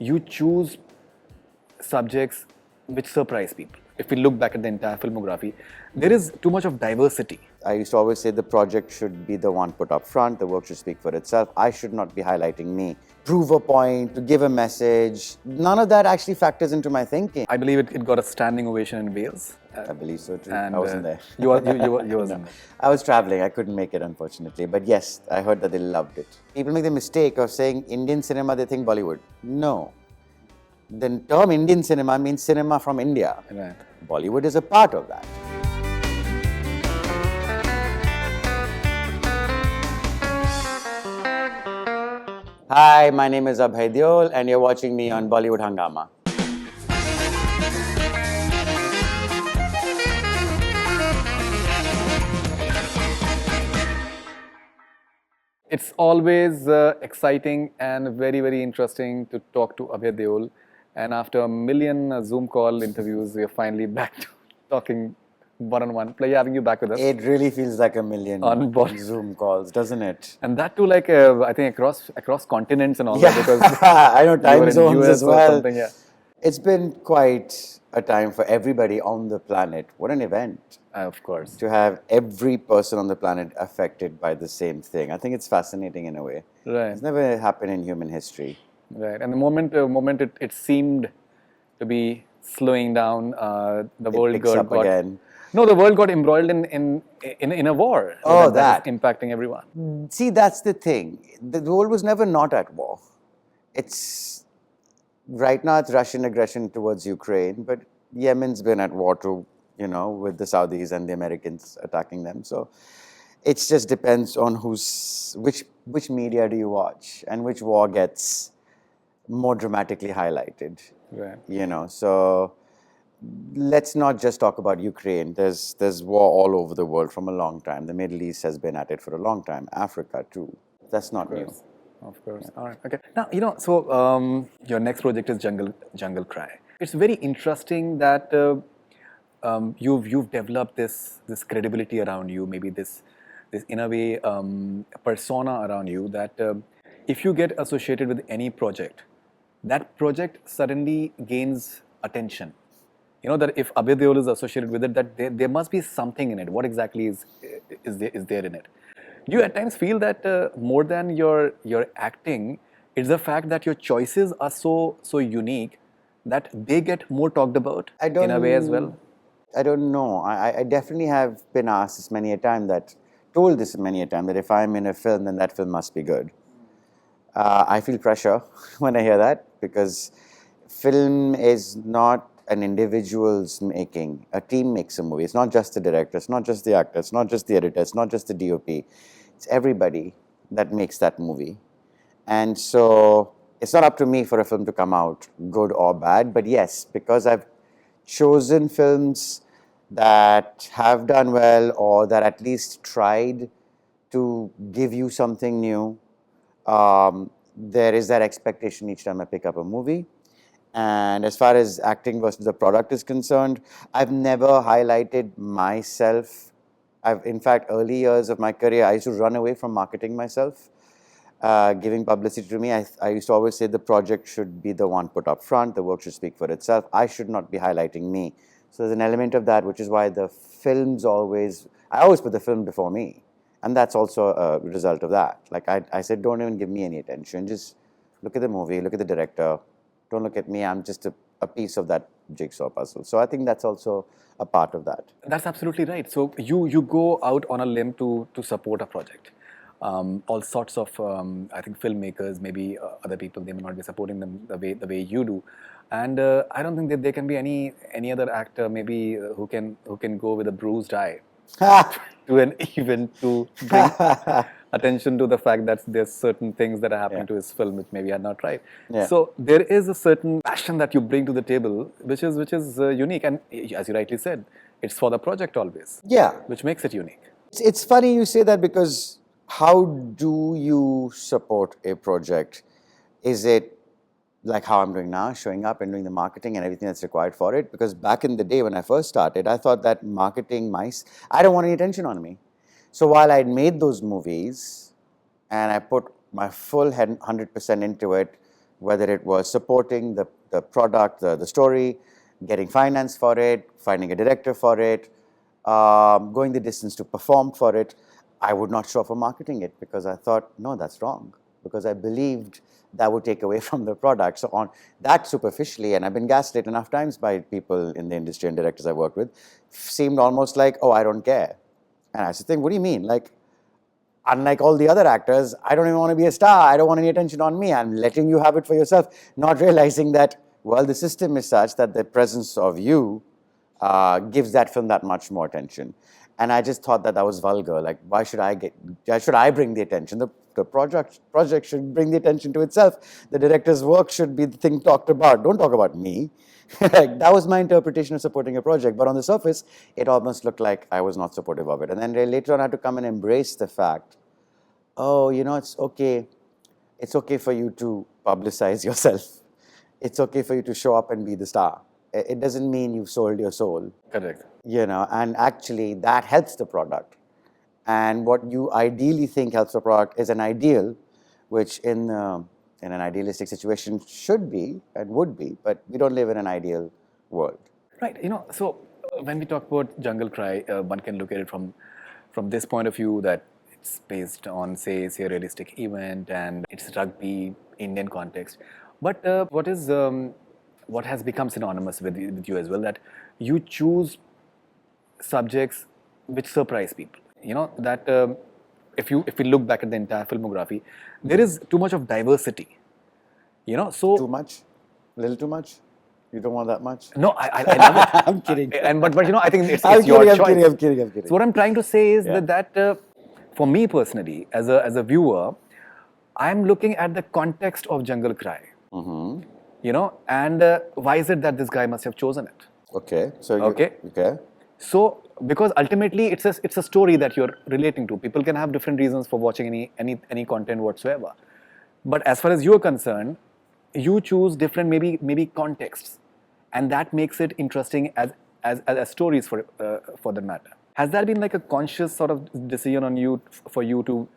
you choose subjects which surprise people. If we look back at the entire filmography, there is too much of diversity. I used to always say the project should be the one put up front, the work should speak for itself. I should not be highlighting me. Prove a point, to give a message. None of that actually factors into my thinking. I believe it got a standing ovation in Wales. I believe so too. And I wasn't there. You wasn't there. I was traveling. I couldn't make it, unfortunately. But yes, I heard that they loved it. People make the mistake of saying Indian cinema, they think Bollywood. No. The term Indian cinema means cinema from India. Right. Bollywood is a part of that. Hi, my name is Abhay Deol and you're watching me on Bollywood Hungama. It's always exciting and very, very interesting to talk to Abhay Deol. And after a million Zoom call interviews, we are finally back to talking one-on-one. Pleasure having you back with us. It really feels like a million On Bollywood. Zoom calls, doesn't it? And that too, like I think across continents and all that. Because I know you were time in zones US as or well. something, yeah. It's been quite a time for everybody on the planet. What an event. Of course. To have every person on the planet affected by the same thing. I think it's fascinating in a way. Right. It's never happened in human history. Right. And the moment it seemed to be slowing down, the world picks up got again. No, the world got embroiled in a war. Oh, that is impacting everyone. See, that's the thing. The world was never not at war. It's right now it's Russian aggression towards Ukraine, but Yemen's been at war too, with the Saudis and the Americans attacking them. So it just depends on which media do you watch and which war gets more dramatically highlighted. Right. So let's not just talk about Ukraine. There's war all over the world from a long time. The Middle East has been at it for a long time. Africa too. That's not new. Of course. Yeah. All right. Okay. Now, so your next project is Jungle Cry. It's very interesting that you've developed this credibility around you. Maybe this in a way persona around you that if you get associated with any project, that project suddenly gains attention. That if Abhay Deol is associated with it, that there must be something in it. What exactly is there in it? Do you at times feel that more than your acting, it's the fact that your choices are so unique that they get more talked about in a way as well? I don't know. I definitely have been asked this many a time that if I'm in a film, then that film must be good. I feel pressure when I hear that because film is not an individual's making. A team makes a movie. It's not just the director, it's not just the actor, it's not just the editor, it's not just the DOP. It's everybody that makes that movie. And so it's not up to me for a film to come out good or bad, but yes, because I've chosen films that have done well or that at least tried to give you something new, there is that expectation each time I pick up a movie. And as far as acting versus the product is concerned, I've never highlighted myself. In fact, early years of my career, I used to run away from marketing myself, giving publicity to me. I used to always say the project should be the one put up front, the work should speak for itself. I should not be highlighting me. So there's an element of that, which is why I always put the film before me. And that's also a result of that. Like I said, don't even give me any attention. Just look at the movie, look at the director. Don't look at me, I'm just a piece of that jigsaw puzzle. So I think that's also a part of that. That's absolutely right. So you go out on a limb to support a project. All sorts of, I think, filmmakers, maybe other people, they may not be supporting them the way you do. And I don't think that there can be any other actor maybe who can go with a bruised eye to an event to bring attention to the fact that there's certain things that are happening to his film which maybe are not right. Yeah. So there is a certain passion that you bring to the table which is unique, and as you rightly said, it's for the project always. Yeah. Which makes it unique. It's funny you say that because how do you support a project? Is it like how I'm doing now, showing up and doing the marketing and everything that's required for it? Because back in the day when I first started, I thought that marketing, I don't want any attention on me. So while I'd made those movies and I put my full 100% into it, whether it was supporting the product, the story, getting finance for it, finding a director for it, going the distance to perform for it, I would not show up for marketing it because I thought, no, that's wrong. Because I believed that would take away from the product. So on that superficially, and I've been gaslit enough times by people in the industry and directors I worked with, seemed almost like, oh, I don't care. And I said, think, what do you mean? Like, unlike all the other actors, I don't even want to be a star. I don't want any attention on me. I'm letting you have it for yourself, not realizing that, well, the system is such that the presence of you gives that film that much more attention. And I just thought that that was vulgar. Like, why should I bring the attention? The project should bring the attention to itself. The director's work should be the thing talked about. Don't talk about me. That was my interpretation of supporting a project. But on the surface, it almost looked like I was not supportive of it. And then later on, I had to come and embrace the fact, oh, you know, it's okay. It's okay for you to publicize yourself. It's okay for you to show up and be the star. It doesn't mean you've sold your soul. Correct. You know, and actually that helps the product. And what you ideally think helps the product is an ideal, which in an idealistic situation should be and would be, but we don't live in an ideal world. Right. You know, so when we talk about Jungle Cry, one can look at it from this point of view that it's based on, say a realistic event and it's rugby, Indian context. But what has become synonymous with you as well, that you choose subjects which surprise people. You know, that if we look back at the entire filmography, there is too much of diversity. You know, so Too much? A little too much? You don't want that much? no, I love it. I'm kidding. But you know, I think it's I'm your kidding, choice. I'm kidding. So what I'm trying to say is Yeah. that for me personally, as a viewer, I'm looking at the context of Jungle Cry. Mm-hmm. You know, and why is it that this guy must have chosen it? Okay. So Okay. Okay. So because ultimately it's a story that you're relating to. People can have different reasons for watching any content whatsoever. But as far as you're concerned, you choose different maybe contexts, and that makes it interesting as stories for the matter. Has there been like a conscious sort of decision on you for you to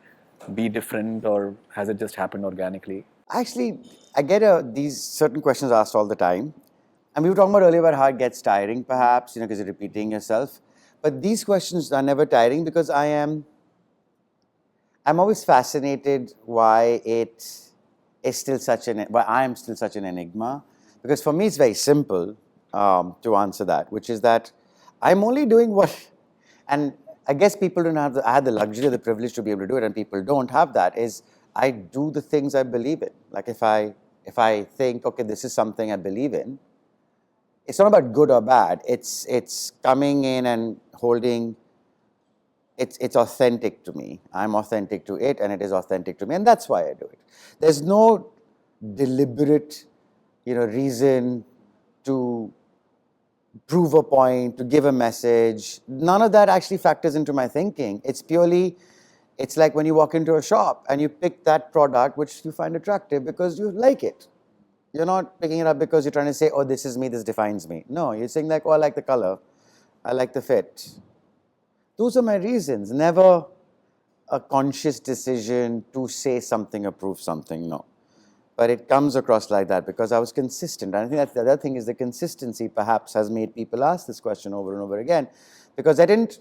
be different, or has it just happened organically? Actually, I get these certain questions asked all the time. And we were talking about earlier about how it gets tiring, perhaps, you know, because you're repeating yourself. But these questions are never tiring because I'm always fascinated why I am still such an enigma. Because for me, it's very simple to answer that, which is that I'm only doing what, and I guess people don't have I had the luxury or the privilege to be able to do it, and people don't have that, is I do the things I believe in. Like if I think, okay, this is something I believe in, it's not about good or bad. It's coming in and holding. It's authentic to me. I'm authentic to it, and it is authentic to me, and that's why I do it. There's no deliberate, reason to prove a point, to give a message. None of that actually factors into my thinking. It's like when you walk into a shop and you pick that product which you find attractive because you like it. You're not picking it up because you're trying to say, oh, this is me, this defines me. No, you're saying like, oh, I like the color, I like the fit. Those are my reasons. Never a conscious decision to say something or prove something, no. But it comes across like that because I was consistent. And I think that's the other thing, is the consistency perhaps has made people ask this question over and over again, because I didn't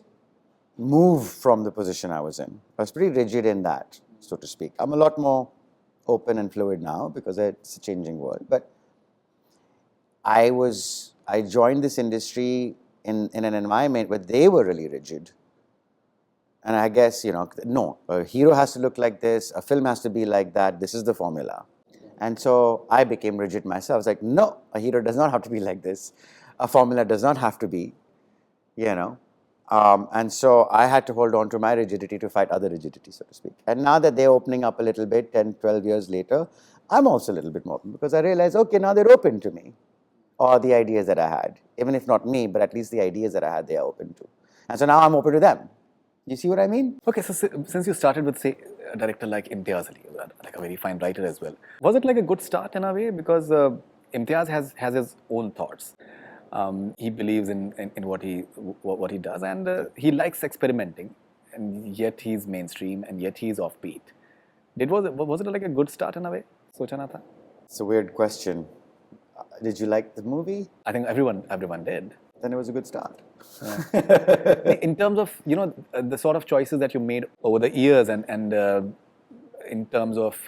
move from the position I was in. I was pretty rigid in that, so to speak. I'm a lot more open and fluid now because it's a changing world. But I joined this industry in an environment where they were really rigid. And I guess, no, a hero has to look like this, a film has to be like that, this is the formula. And so I became rigid myself. I was like, no, a hero does not have to be like this. A formula does not have to be, And so I had to hold on to my rigidity to fight other rigidity, so to speak. And now that they're opening up a little bit, 10, 12 years later, I'm also a little bit more open because I realized, okay, now they're open to me, or the ideas that I had. Even if not me, but at least the ideas that I had, they are open to. And so now I'm open to them. You see what I mean? Okay, so since you started with, say, a director like Imtiaz Ali, like a very fine writer as well, was it like a good start in a way? Because Imtiaz has his own thoughts. He believes in what he does, and he likes experimenting, and yet he's mainstream, and yet he's offbeat. Was it like a good start in a way? Socha na tha? It's a weird question. Did you like the movie? I think everyone did. Then it was a good start. In terms of the sort of choices that you made over the years, and in terms of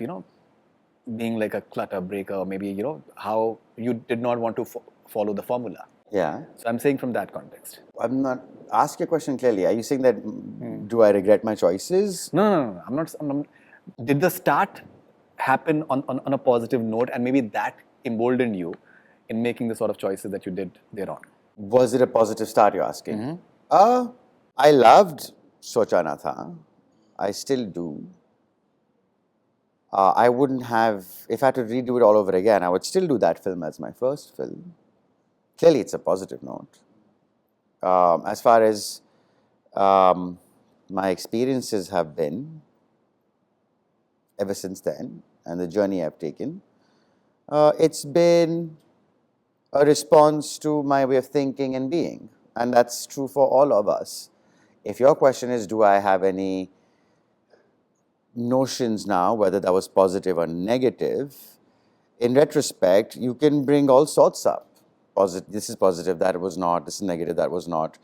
being like a clutter breaker, or maybe how you did not want to follow the formula. Yeah. So I'm saying from that context. I'm not. Ask your question clearly. Are you saying that do I regret my choices? No. I'm not. Did the start happen on a positive note, and maybe that emboldened you in making the sort of choices that you did thereon? Was it a positive start, you're asking? I loved Sochana Tha. I still do. I wouldn't have, if I had to redo it all over again, I would still do that film as my first film. Clearly, it's a positive note. As far as my experiences have been ever since then, and the journey I've taken, it's been a response to my way of thinking and being. And that's true for all of us. If your question is, do I have any notions now, whether that was positive or negative, in retrospect, you can bring all sorts up. This is positive, that was not. This is negative, that was not.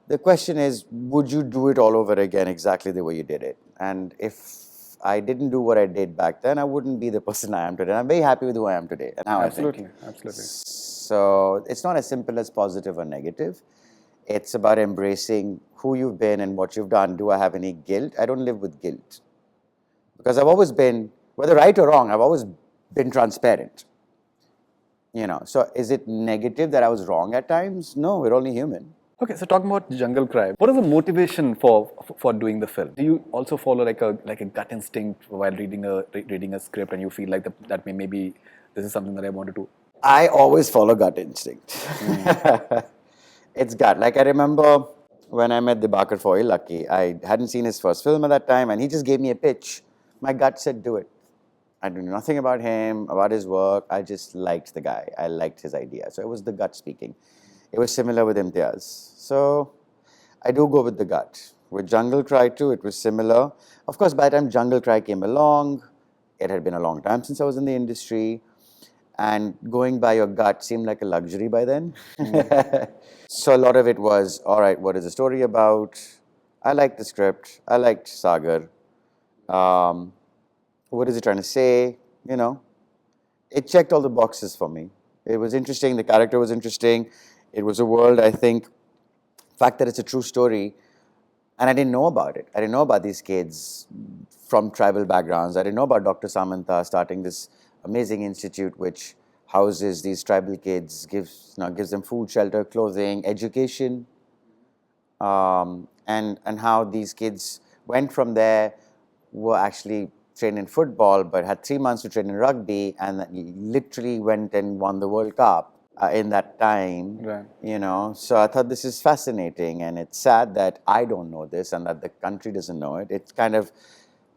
The question is, would you do it all over again exactly the way you did it? And if I didn't do what I did back then, I wouldn't be the person I am today. And I'm very happy with who I am today. And now Absolutely. So it's not as simple as positive or negative. It's about embracing who you've been and what you've done. Do I have any guilt? I don't live with guilt. Because I've always been, whether right or wrong, I've always been transparent. So is it negative that I was wrong at times? No, we're only human. Okay, so talking about Jungle Cry, what is the motivation for doing the film? Do you also follow like a gut instinct while reading a script, and you feel like that maybe this is something that I want to do? I always follow gut instinct. It's gut. Like I remember when I met Dibakar Foy, Lucky, I hadn't seen his first film at that time, and he just gave me a pitch. My gut said, do it. I knew nothing about him, about his work. I just liked the guy. I liked his idea. So it was the gut speaking. It was similar with Imtiaz. So I do go with the gut. With Jungle Cry too, it was similar. Of course, by the time Jungle Cry came along, it had been a long time since I was in the industry. And going by your gut seemed like a luxury by then. So a lot of it was, all right, what is the story about? I liked the script. I liked Sagar. What is it trying to say? It checked all the boxes for me. It was interesting. The character was interesting. It was a world, I think, fact that it's a true story. And I didn't know about it. I didn't know about these kids from tribal backgrounds. I didn't know about Dr. Samanta starting this amazing institute which houses these tribal kids, gives them food, shelter, clothing, education, and how these kids went from there, were actually trained in football, but had 3 months to train in rugby, and literally went and won the World Cup in that time. Right. So I thought this is fascinating, and it's sad that I don't know this and that the country doesn't know it. It kind of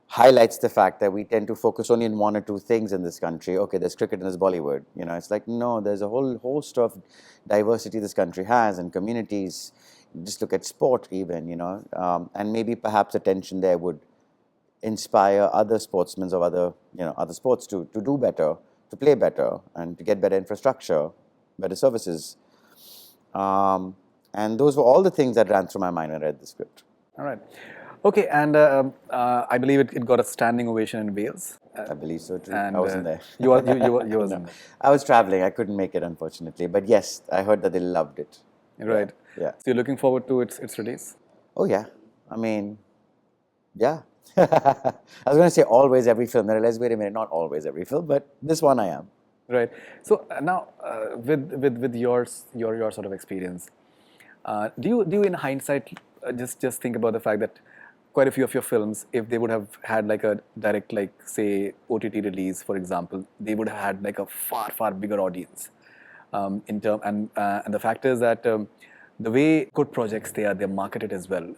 highlights the fact that we tend to focus only on one or two things in this country. Okay, there's cricket and there's Bollywood. It's like, no, there's a whole host of diversity this country has and communities. Just look at sport even, and maybe perhaps attention there would inspire other sportsmen of other sports to do better, to play better, and to get better infrastructure, better services. And those were all the things that ran through my mind when I read the script. All right. Okay, and I believe it got a standing ovation in Wales. I believe so too. And I wasn't there. You wasn't there. I was traveling. I couldn't make it, unfortunately. But yes, I heard that they loved it. Right. Yeah. So you're looking forward to its release? Oh, yeah. I mean, yeah. I was going to say always every film. Then I realized, wait a minute, not always every film, but this one I am. Right. So now, with your sort of experience, do you in hindsight just think about the fact that quite a few of your films, if they would have had like a direct, like say OTT release, for example, they would have had like a far bigger audience. And the fact is that the way good projects they're marketed as well,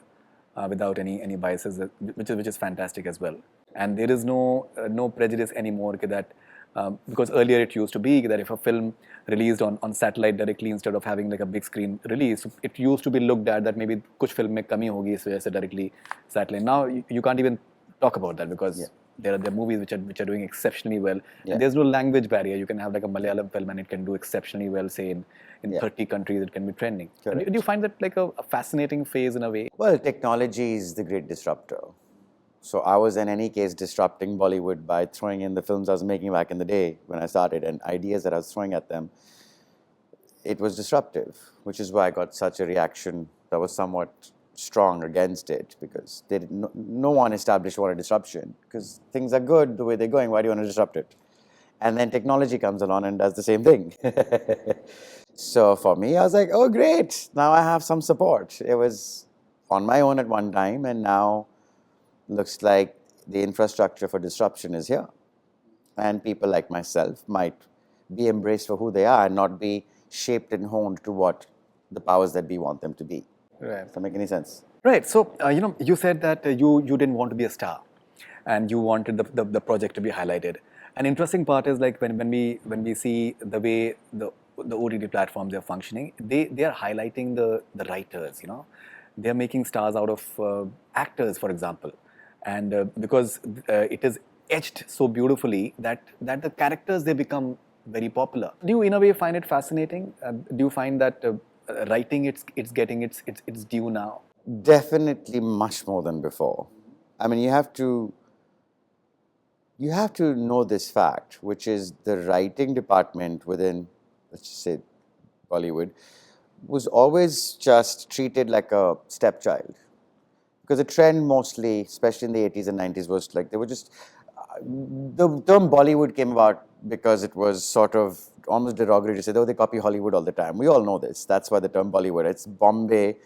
without any biases, which is fantastic as well. And there is no prejudice anymore that. Because earlier it used to be that if a film released on satellite directly instead of having like a big screen release, it used to be looked at that maybe कुछ film में कमी होगी इस वजह से directly satellite. Now you can't even talk about that because there are movies which are doing exceptionally well. Yeah. And there's no language barrier. You can have like a Malayalam film and it can do exceptionally well. Say in Yeah. 30 countries, it can be trending. Correct. Do you find that like a fascinating phase in a way? Well, technology is the great disruptor. So I was in any case disrupting Bollywood by throwing in the films I was making back in the day when I started and ideas that I was throwing at them. It was disruptive, which is why I got such a reaction that was somewhat strong against it, because they didn't, no one established wanted disruption, because things are good the way they're going. Why do you want to disrupt it? And then technology comes along and does the same thing. So for me, I was like, oh, great. Now I have some support. It was on my own at one time, and now looks like the infrastructure for disruption is here. And people like myself might be embraced for who they are and not be shaped and honed to what the powers that be want them to be. Right. Does that make any sense? Right. So you said that you didn't want to be a star, and you wanted the project to be highlighted. An interesting part is like when we see the way the OTT platforms are functioning, they are highlighting the writers. They are making stars out of actors, for example, and because it is etched so beautifully that the characters, they become very popular. Do you in a way find it fascinating? Do you find that writing it's getting its due now? Definitely much more than before. I mean, you have to know this fact, which is the writing department within, let's just say, Bollywood, was always just treated like a stepchild. Because the trend mostly, especially in the 80s and 90s, was like they were just. The term Bollywood came about because it was sort of almost derogatory to say, oh, they copy Hollywood all the time. We all know this. That's why the term Bollywood. It's Bombay,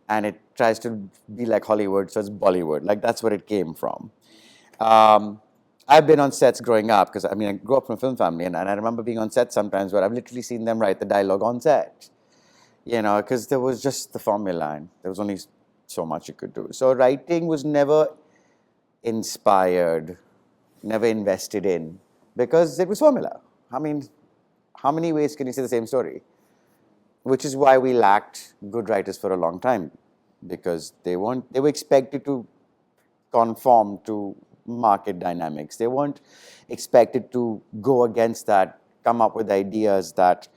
and it tries to be like Hollywood, so it's Bollywood. Like that's where it came from. I've been on sets growing up because I grew up from a film family, and I remember being on sets sometimes where I've literally seen them write the dialogue on set. Because there was just the formula, and there was only so much you could do. So writing was never inspired, never invested in, because it was formula. I mean, how many ways can you say the same story? Which is why we lacked good writers for a long time, because they were expected to conform to market dynamics. They weren't expected to go against that, come up with ideas that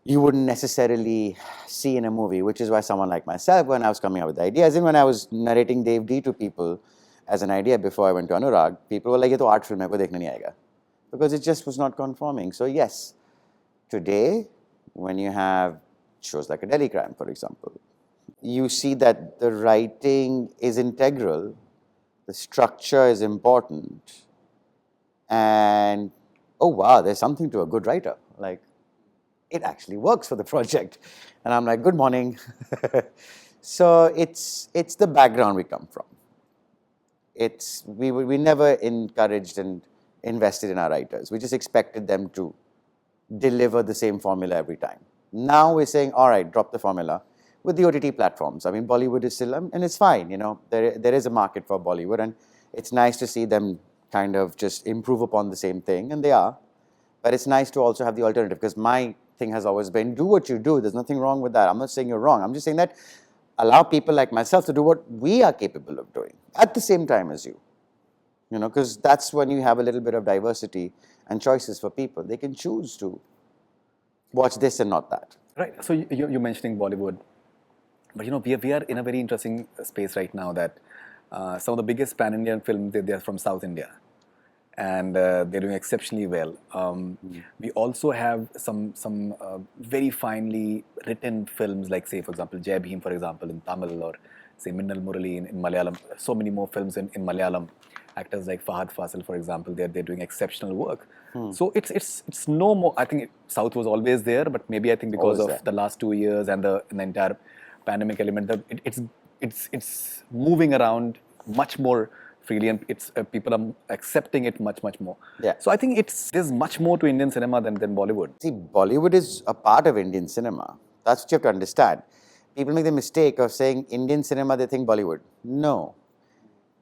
you wouldn't necessarily see in a movie, which is why someone like myself, when I was coming up with ideas, and when I was narrating Dev D to people as an idea before I went to Anurag, people were like, "Ye to art film hai, koi dekhne nahi aayega," because it just was not conforming. So yes, today, when you have shows like a Delhi Crime, for example, you see that the writing is integral, the structure is important, and oh wow, there's something to a good writer. Like, it actually works for the project. And I'm like, good morning. So it's the background we come from. We never encouraged and invested in our writers. We just expected them to deliver the same formula every time. Now we're saying, all right, drop the formula with the OTT platforms. I mean, Bollywood is still, and it's fine, there is a market for Bollywood, and it's nice to see them kind of just improve upon the same thing, and they are. But it's nice to also have the alternative, because my thing has always been, do what you do. There's nothing wrong with that. I'm not saying you're wrong. I'm just saying that allow people like myself to do what we are capable of doing at the same time as you. Because that's when you have a little bit of diversity and choices for people. They can choose to watch this and not that. Right. So you're mentioning Bollywood, but we are in a very interesting space right now that some of the biggest pan-Indian films, they're from South India. And they're doing exceptionally well. We also have some very finely written films, like, say, for example, Jai Bhim, for example, in Tamil, or say Minnal Murali in Malayalam. So many more films in Malayalam. Actors like Fahad Fasil, for example, they're doing exceptional work. So it's no more. I think South was always there, but maybe I think because of the last 2 years and the entire pandemic element, it's moving around much more freely, and people are accepting it much more. Yeah. So I think there's much more to Indian cinema than Bollywood. See, Bollywood is a part of Indian cinema. That's what you have to understand. People make the mistake of saying Indian cinema, they think Bollywood. No.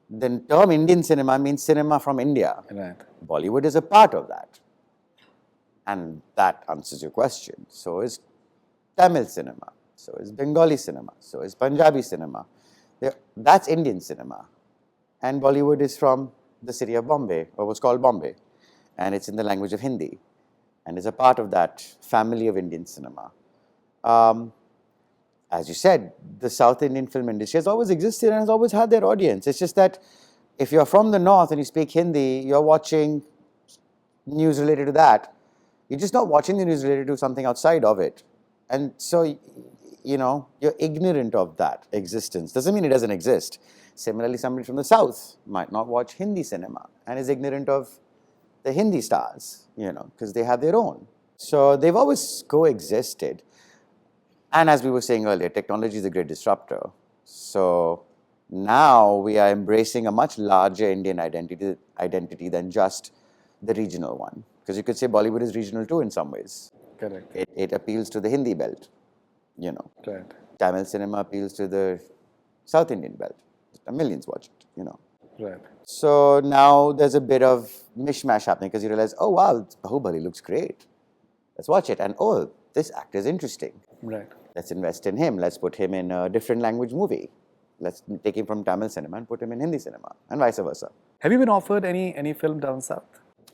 The term Indian cinema means cinema from India. Right. Bollywood is a part of that. And that answers your question. So is Tamil cinema. So is Bengali cinema. So is Punjabi cinema. That's Indian cinema. And Bollywood is from the city of Bombay, or was called Bombay, and it's in the language of Hindi, and is a part of that family of Indian cinema. Um, as you said, the South Indian film industry has always existed and has always had their audience. It's just that if you're from the North and you speak Hindi, you're watching news related to that. You're just not watching the news related to something outside of it. And so, you're ignorant of that existence. Doesn't mean it doesn't exist. Similarly, somebody from the South might not watch Hindi cinema and is ignorant of the Hindi stars, because they have their own. So they've always coexisted. And as we were saying earlier, technology is a great disruptor. So now we are embracing a much larger Indian identity than just the regional one. Because you could say Bollywood is regional too in some ways. Correct. It appeals to the Hindi belt, Right. Tamil cinema appeals to the South Indian belt. Millions watch it, Right. So now there's a bit of mishmash happening because you realize, oh wow, Bahubali looks great. Let's watch it. And oh, this actor is interesting. Right. Let's invest in him. Let's put him in a different language movie. Let's take him from Tamil cinema and put him in Hindi cinema, and vice versa. Have you been offered any film down south?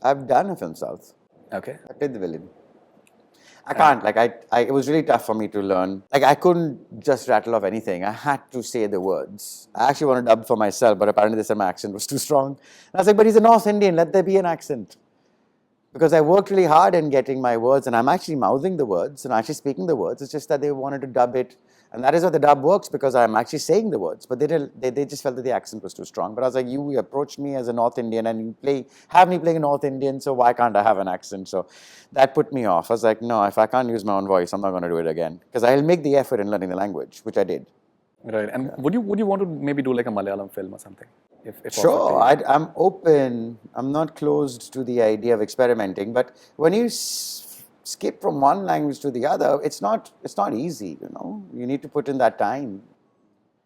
I've done a film South. Okay. I played the villain. I can't. It was really tough for me to learn. I couldn't just rattle off anything. I had to say the words. I actually wanted to dub for myself, but apparently they said my accent was too strong. And I was like, but he's a North Indian. Let there be an accent. Because I worked really hard in getting my words, and I'm actually mouthing the words, and I'm actually speaking the words. It's just that they wanted to dub it. And that is how the dub works, because I'm actually saying the words. But they just felt that the accent was too strong. But I was like, you approached me as a North Indian, and you have me playing a North Indian, so why can't I have an accent? So that put me off. I was like, no, if I can't use my own voice, I'm not going to do it again. Because I'll make the effort in learning the language, which I did. Right. And would you want to maybe do like a Malayalam film or something? If Sure, I'm open. I'm not closed to the idea of experimenting. But when you skip from one language to the other, it's not easy. You need to put in that time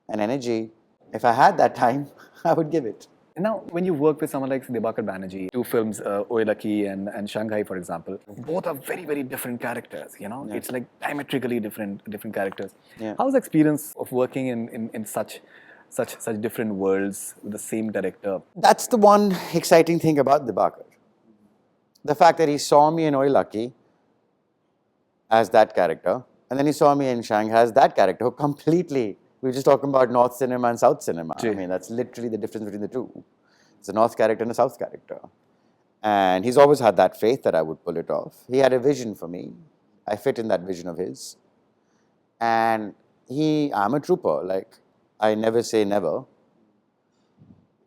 and energy. If I had that time, I would give it. Now, when you work with someone like Dibakar Banerjee, two films, Oilaki and Shanghai, for example, both are very, very different characters. It's like diametrically different characters. Yeah. How's the experience of working in such different worlds with the same director? That's the one exciting thing about Dibakar. The fact that he saw me in Oilaki as that character, and then he saw me in Shanghai as that character, who completely. We were just talking about North cinema and South cinema. I mean, that's literally the difference between the two. It's a North character and a South character. And he's always had that faith that I would pull it off. He had a vision for me. I fit in that vision of his. And I'm a trooper. I never say never.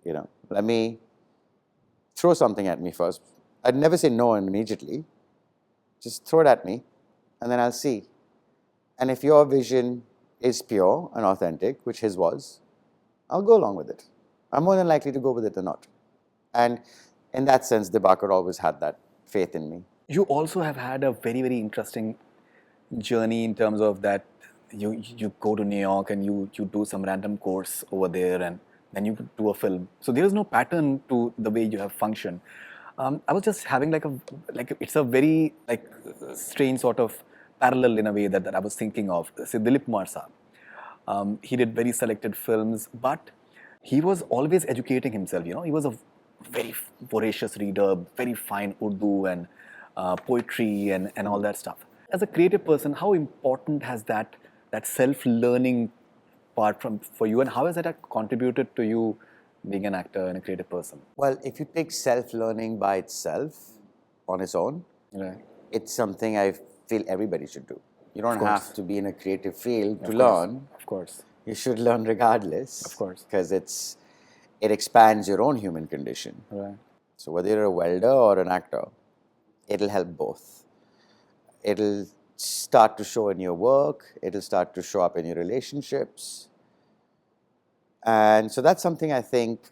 Let me throw something at me first. I'd never say no immediately. Just throw it at me, and then I'll see. And if your vision is pure and authentic, which his was, I'll go along with it. I'm more than likely to go with it or not. And in that sense, Dibakar always had that faith in me. You also have had a very, very interesting journey in terms of that you go to New York and you do some random course over there and then you do a film. So there is no pattern to the way you have functioned. I was just having it's a very strange sort of parallel in a way that I was thinking of. Say Dilip Kumar Saab. He did very selected films, but he was always educating himself. He was a very voracious reader, very fine Urdu and poetry and all that stuff. As a creative person, how important has that self-learning part for you, and how has that contributed to you being an actor and a creative person? Well, if you take self-learning by itself, on its own, Right. it's something I feel everybody should do. You don't have to be in a creative field to Of course. learn. Of course. You should learn regardless. Of course. Because it expands your own human condition. Right. So whether you're a welder or an actor, it'll help both. It'll start to show in your work. It'll start to show up in your relationships. And so that's something I think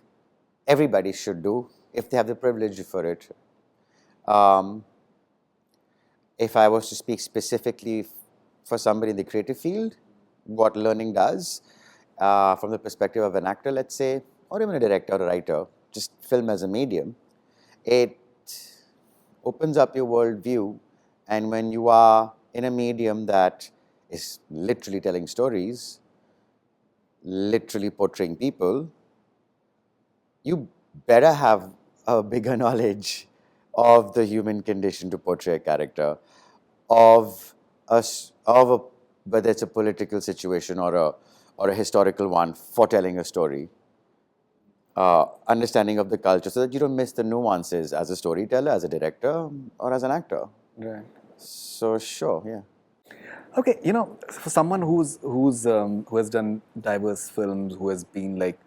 everybody should do if they have the privilege for it. If I was to speak specifically for somebody in the creative field, what learning does, from the perspective of an actor, let's say, or even a director or a writer, just film as a medium, it opens up your worldview. And when you are in a medium that is literally telling stories, literally portraying people, you better have a bigger knowledge of the human condition to portray a character, of whether it's a political situation or a historical one for telling a story. Understanding of the culture so that you don't miss the nuances as a storyteller, as a director, or as an actor. Right. So sure, yeah. Okay, for someone who has done diverse films, who has been like,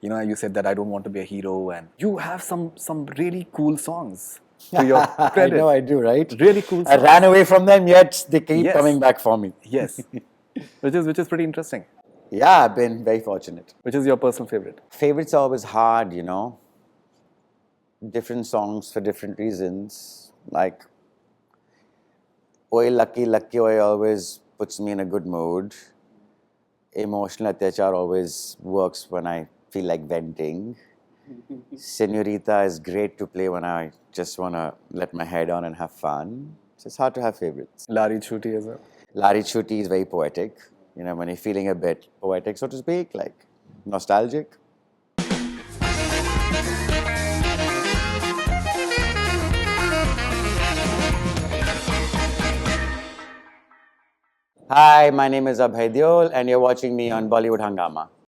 you said that I don't want to be a hero, and you have some really cool songs to your I credit. know I do, right? Really cool I songs. ran away from them, yet they keep Yes. coming back for me. Yes, which is pretty interesting. Yeah, I've been very fortunate. Which is your personal favorite? Favorites are always hard, different songs for different reasons. Like, Oi Lucky Lucky Oi always puts me in a good mood. Emotional Atyachar always works when I feel like venting. Senorita is great to play when I just want to let my head on and have fun. So it's hard to have favorites. Lari Chuti as well. Lari Chuti is very poetic. When you're feeling a bit poetic, so to speak, like nostalgic. Hi, my name is Abhay Deol, and you're watching me on Bollywood Hungama.